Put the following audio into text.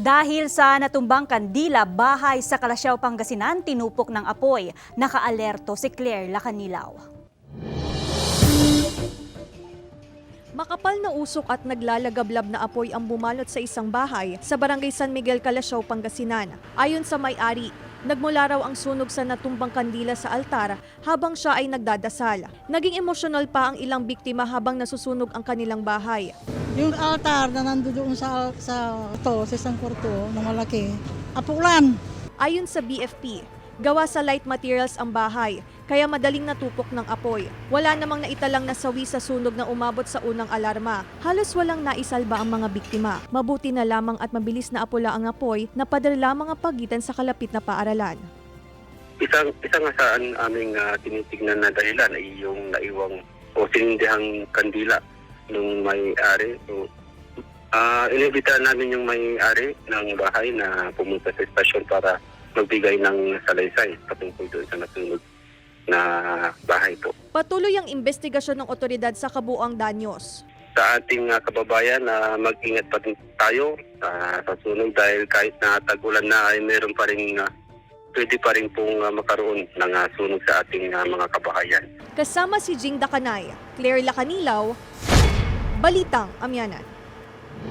Dahil sa natumbang kandila, bahay sa Kalasyaw, Pangasinan, tinupok ng apoy. Nakaalerto si Claire Lacanilaw. Makapal na usok at naglalagablab na apoy ang bumalot sa isang bahay sa Barangay San Miguel, Kalasyaw, Pangasinan. Ayon sa may-ari, nagmula raw ang sunog sa natumbang kandila sa altar habang siya ay nagdadasal. Naging emosyonal pa ang ilang biktima habang nasusunog ang kanilang bahay. Yung altar na nandoon sa isang kwarto na malaki, apulan. Ayon sa BFP, gawa sa light materials ang bahay, kaya madaling natupok ng apoy. Wala namang naitalang nasawi sa sunog na umabot sa unang alarma. Halos walang naisalba ang mga biktima. Mabuti na lamang at mabilis na apula ang apoy na padala lamang ang pagitan sa kalapit na paaralan. Isa nga sa aming tinitignan na dahilan ay yung naiwang o sinindihang kandila ng may-ari. So, inibitahan namin yung may-ari ng bahay na pumunta sa estasyon para magbigay ng salaysay patungkol doon sa nasunog na bahay po. Patuloy ang investigasyon ng otoridad sa kabuuang danyos. Sa ating kababayan, mag-ingat pa din tayo sa sunog dahil kahit na tag-ulan na ay meron pa rin pwede pa rin pong makaroon ng sunog sa ating mga kabahayan. Kasama si Jing Dakanay, Claire Lacanilaw, Balitang Amyanan.